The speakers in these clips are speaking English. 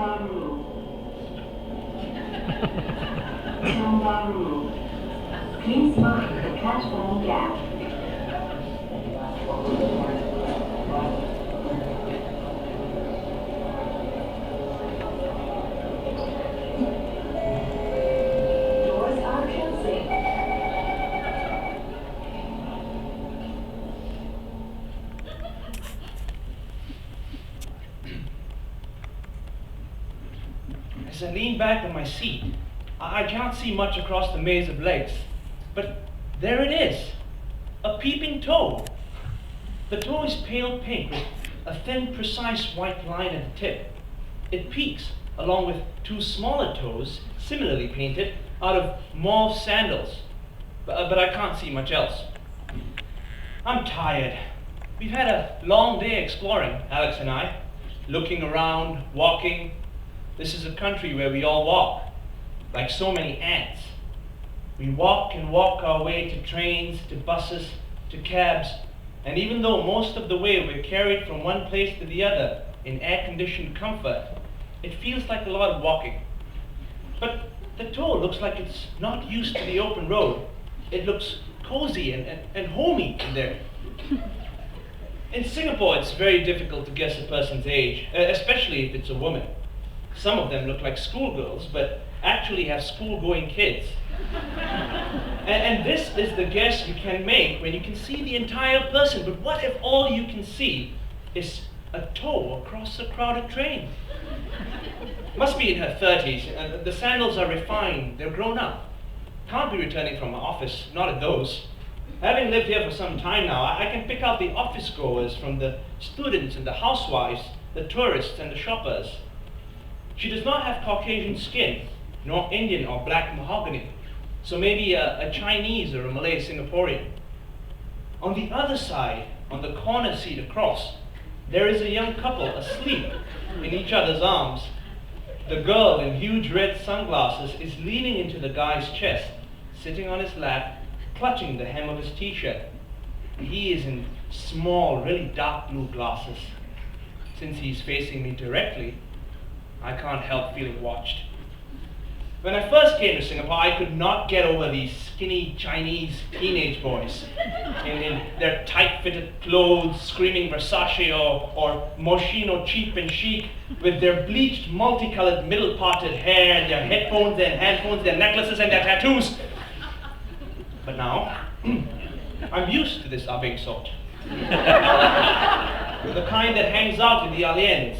Please mind the platform gap. Doors are closing. As I lean back on my seat, I can't see much across the maze of legs, but there it is, a peeping toe. The toe is pale pink with a thin, precise white line at the tip. It peaks along with two smaller toes, similarly painted, out of mauve sandals, but I can't see much else. I'm tired. We've had a long day exploring, Alex and I, looking around, walking. This is a country where we all walk, like so many ants. We walk and walk our way to trains, to buses, to cabs, and even though most of the way we're carried from one place to the other in air-conditioned comfort, it feels like a lot of walking. But the toe looks like it's not used to the open road. It looks cozy and homey in there. In Singapore, it's very difficult to guess a person's age, especially if it's a woman. Some of them look like schoolgirls, but actually have school-going kids. And this is the guess you can make when you can see the entire person. But what if all you can see is a toe across a crowded train? Must be in her 30s. The sandals are refined. They're grown up. Can't be returning from her office. Not at those. Having lived here for some time now, I can pick out the office goers from the students and the housewives, the tourists and the shoppers. She does not have Caucasian skin, nor Indian or black mahogany, so maybe a Chinese or a Malay Singaporean. On the other side, on the corner seat across, there is a young couple asleep in each other's arms. The girl in huge red sunglasses is leaning into the guy's chest, sitting on his lap, clutching the hem of his t-shirt. He is in small, really dark blue glasses. Since he's facing me directly, I can't help feeling watched. When I first came to Singapore, I could not get over these skinny Chinese teenage boys in their tight-fitted clothes, screaming Versace or Moschino cheap and chic, with their bleached, multicolored, middle-parted hair, their headphones, their handphones, their necklaces, and their tattoos. But now, I'm used to this Abeng sort. The kind that hangs out with the aliens.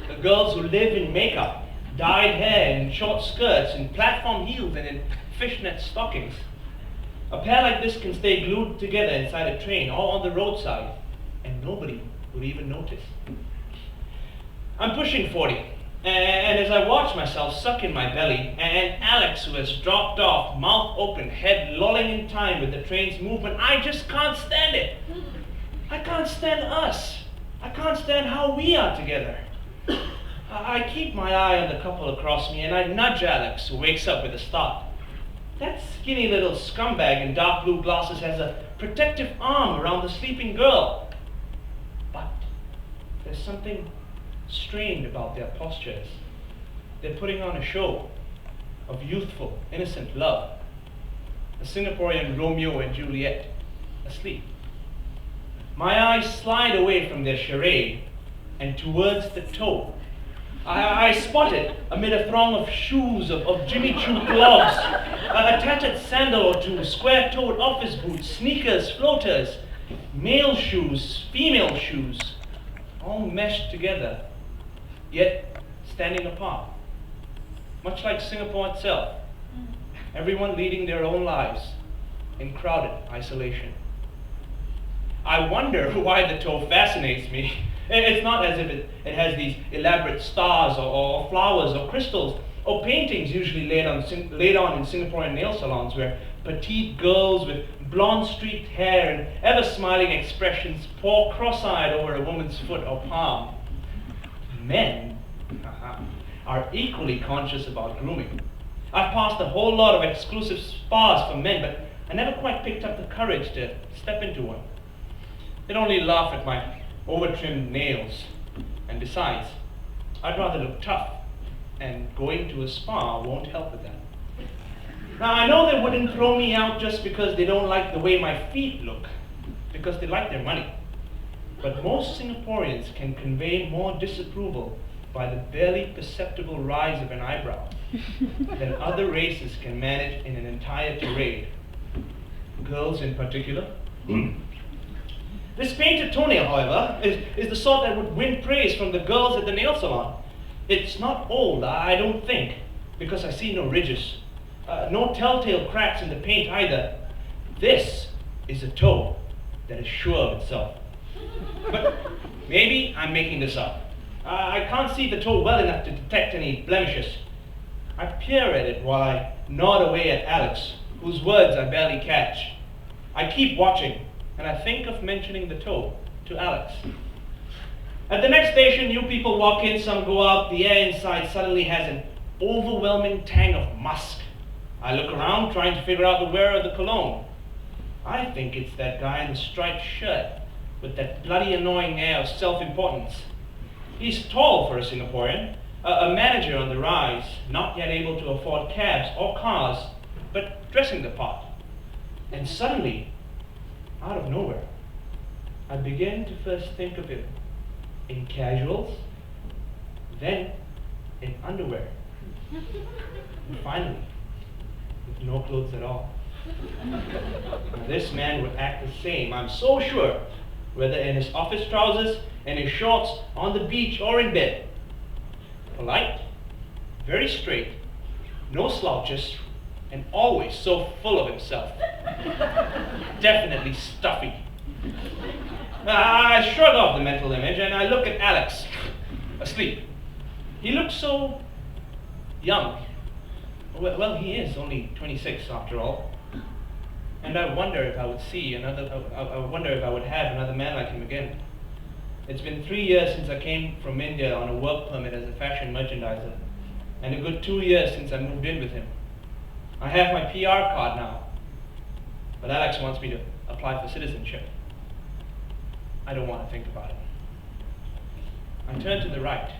The girls who live in makeup, dyed hair and short skirts, in platform heels and in fishnet stockings. A pair like this can stay glued together inside a train or on the roadside, and nobody would even notice. I'm pushing 40, and as I watch myself suck in my belly, and Alex, who has dropped off, mouth open, head lolling in time with the train's movement, I just can't stand it. I can't stand us. I can't stand how we are together. I keep my eye on the couple across me, and I nudge Alex, who wakes up with a start. That skinny little scumbag in dark blue glasses has a protective arm around the sleeping girl. But there's something strained about their postures. They're putting on a show of youthful, innocent love. A Singaporean Romeo and Juliet asleep. My eyes slide away from their charade and towards the toe. I spot it amid a throng of shoes, of Jimmy Choo clogs, a tattered sandal or two, square-toed office boots, sneakers, floaters, male shoes, female shoes, all meshed together, yet standing apart. Much like Singapore itself, everyone leading their own lives in crowded isolation. I wonder why the toe fascinates me. It's not as if it has these elaborate stars or flowers or crystals or paintings usually laid on in Singaporean nail salons, where petite girls with blonde streaked hair and ever-smiling expressions pore cross-eyed over a woman's foot or palm. Men are equally conscious about grooming. I've passed a whole lot of exclusive spas for men, but I never quite picked up the courage to step into one. They'd only laugh at my over-trimmed nails. And besides, I'd rather look tough and going to a spa won't help with that. Now, I know they wouldn't throw me out just because they don't like the way my feet look, because they like their money. But most Singaporeans can convey more disapproval by the barely perceptible rise of an eyebrow than other races can manage in an entire tirade. Girls in particular. This painted toenail, however, is the sort that would win praise from the girls at the nail salon. It's not old, I don't think, because I see no ridges. No telltale cracks in the paint either. This is a toe that is sure of itself. But maybe I'm making this up. I can't see the toe well enough to detect any blemishes. I peer at it while I nod away at Alex, whose words I barely catch. I keep watching, and I think of mentioning the toe to Alex. At the next station, new people walk in, some go out. The air inside suddenly has an overwhelming tang of musk. I look around, trying to figure out the wearer of the cologne. I think it's that guy in the striped shirt with that bloody annoying air of self-importance. He's tall for a Singaporean, a manager on the rise, not yet able to afford cabs or cars, but dressing the part. And suddenly, out of nowhere, I begin to first think of him in casuals, then in underwear, and finally, with no clothes at all. Now, this man would act the same, I'm so sure, whether in his office trousers and his shorts, on the beach, or in bed. Polite, very straight, no slouches, and always so full of himself. Definitely stuffy. I shrug off the mental image and I look at Alex, asleep. He looks so young. Well, he is only 26 after all. And I wonder if I would have another man like him again. It's been 3 years since I came from India on a work permit as a fashion merchandiser, and a good 2 years since I moved in with him. I have my PR card now, but Alex wants me to apply for citizenship. I don't want to think about it. I turn to the right.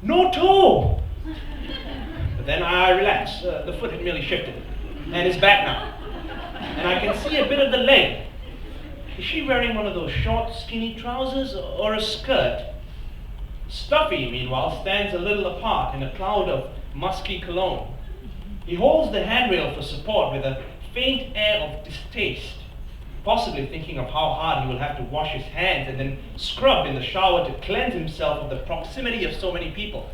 No toe! But then I relax. The foot had merely shifted, and it's back now. And I can see a bit of the leg. Is she wearing one of those short, skinny trousers or a skirt? Stuffy, meanwhile, stands a little apart in a cloud of musky cologne. He holds the handrail for support with a faint air of distaste, possibly thinking of how hard he will have to wash his hands and then scrub in the shower to cleanse himself of the proximity of so many people.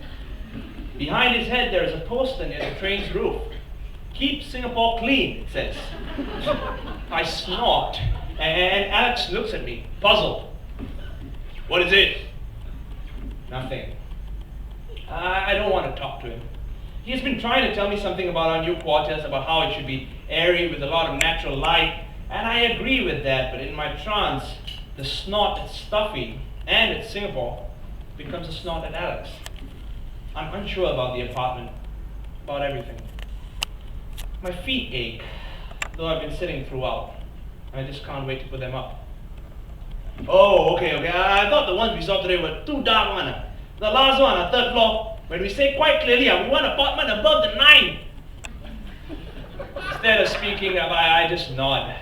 Behind his head there is a poster near the train's roof. "Keep Singapore clean," it says. I snort, and Alex looks at me, puzzled. "What is it?" Nothing. I don't want to talk to him. He has been trying to tell me something about our new quarters, about how it should be airy with a lot of natural light, and I agree with that, but in my trance, the snort at Stuffy and at Singapore becomes a snort at Alex. I'm unsure about the apartment, about everything. My feet ache, though I've been sitting throughout, and I just can't wait to put them up. Oh, okay. I thought the ones we saw today were too dark one. The last one, on 3rd floor, when we say quite clearly, we want an apartment above the 9. Instead of speaking up, I just nod.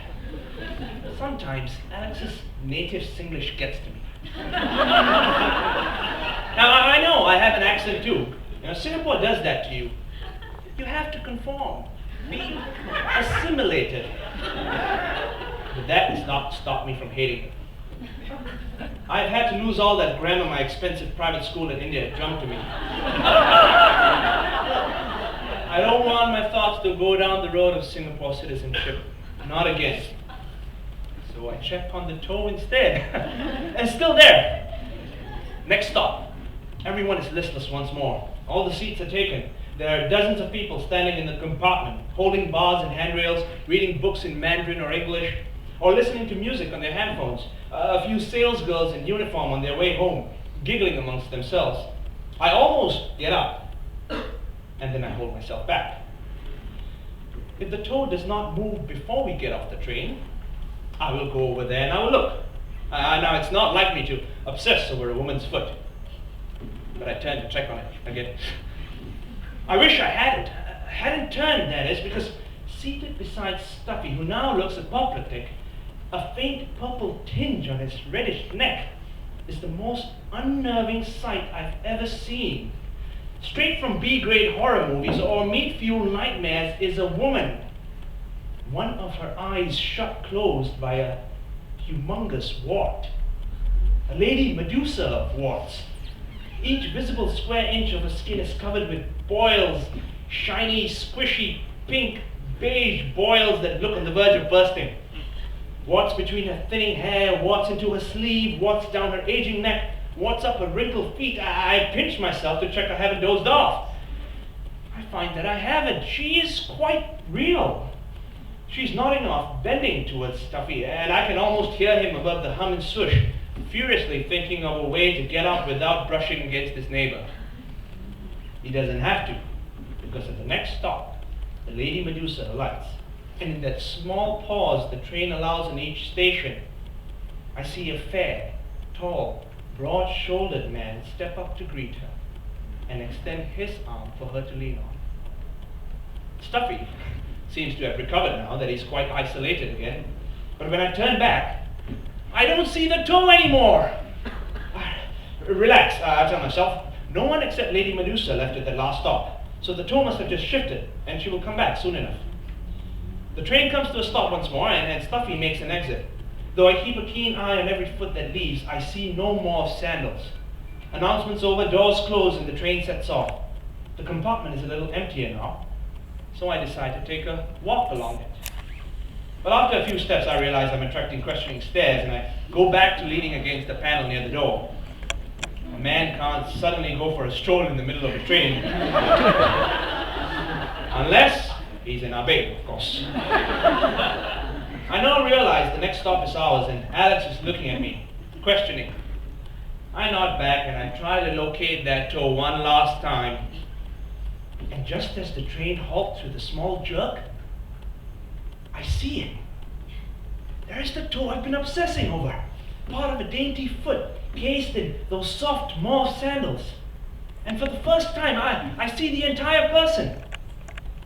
Sometimes Alex's native Singlish gets to me. Now, I know I have an accent too. Singapore does that to you. You have to conform, be assimilated. But that does not stop me from hating it. I've had to lose all that grammar my expensive private school in India had drummed to me. I don't want my thoughts to go down the road of Singapore citizenship. Not again. So I check on the toe instead. And still there. Next stop. Everyone is listless once more. All the seats are taken. There are dozens of people standing in the compartment, holding bars and handrails, reading books in Mandarin or English, or listening to music on their handphones. A few salesgirls in uniform on their way home, giggling amongst themselves. I almost get up, and then I hold myself back. If the toe does not move before we get off the train, I will go over there and I will look. Now, it's not like me to obsess over a woman's foot, but I turn to check on it again. I wish I hadn't turned, that is, because seated beside Stuffy, who now looks apoplectic, a faint purple tinge on his reddish neck, is the most unnerving sight I've ever seen. Straight from B-grade horror movies or meat-fueled nightmares is a woman. One of her eyes shut closed by a humongous wart. A lady Medusa of warts. Each visible square inch of her skin is covered with boils, shiny, squishy, pink, beige boils that look on the verge of bursting. Warts between her thinning hair, warts into her sleeve, warts down her aging neck, warts up her wrinkled feet. I pinch myself to check I haven't dozed off. I find that I haven't. She is quite real. She's nodding off, bending towards Stuffy, and I can almost hear him above the hum and swoosh, furiously thinking of a way to get off without brushing against his neighbor. He doesn't have to, because at the next stop, the Lady Medusa alights, and in that small pause the train allows in each station, I see a fair, tall, broad-shouldered man step up to greet her and extend his arm for her to lean on. Stuffy seems to have recovered now that he's quite isolated again, but when I turn back, I don't see the toe anymore. Relax, I tell myself. No one except Lady Medusa left at the last stop, so the toe must have just shifted, and she will come back soon enough. The train comes to a stop once more, and Stuffy makes an exit. Though I keep a keen eye on every foot that leaves, I see no more sandals. Announcements over, doors close, and the train sets off. The compartment is a little emptier now, so I decide to take a walk along it. But after a few steps, I realize I'm attracting questioning stares, and I go back to leaning against the panel near the door. A man can't suddenly go for a stroll in the middle of a train. Unless he's in our bay, of course. I now realize the next stop is ours, and Alex is looking at me, questioning. I nod back, and I try to locate that toe one last time. And just as the train halts with a small jerk, I see it. There's the toe I've been obsessing over. Part of a dainty foot, cased in those soft mauve sandals. And for the first time, I see the entire person.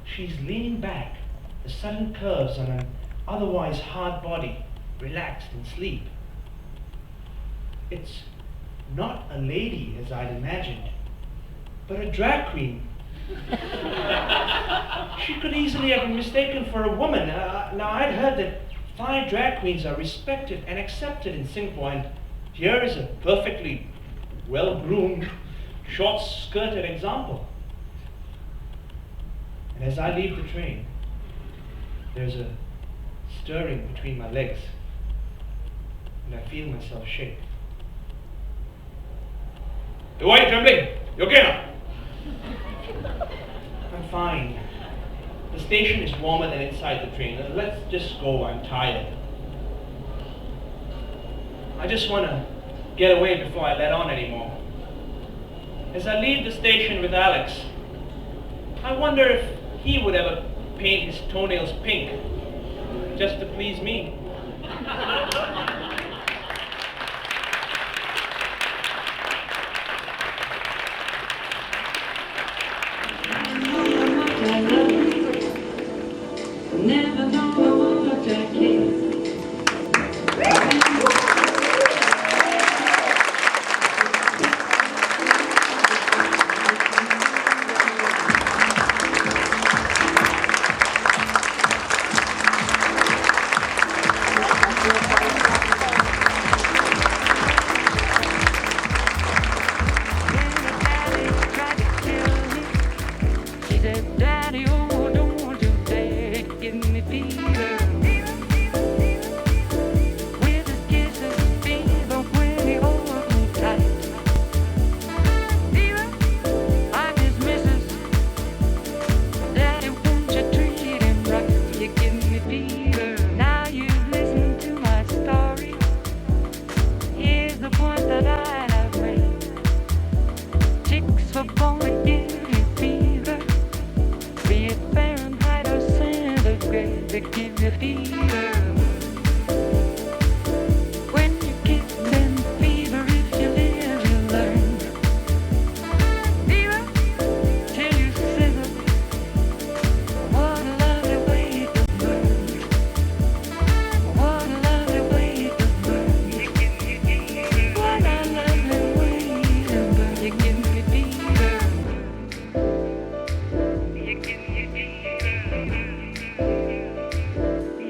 She's leaning back, the sudden curves on an otherwise hard body, relaxed in sleep. It's not a lady as I'd imagined, but a drag queen. She could easily have been mistaken for a woman. Now I'd heard that fine drag queens are respected and accepted in Singapore, and here is a perfectly well-groomed, short-skirted example. And as I leave the train, there's a stirring between my legs, and I feel myself shake. Hey, why are you trembling? You okay now? I'm fine. The station is warmer than inside the train. Let's just go, I'm tired. I just want to get away before I let on anymore. As I leave the station with Alex, I wonder if he would ever paint his toenails pink, just to please me. Never know what I can.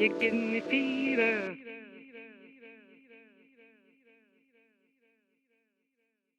you give me fever.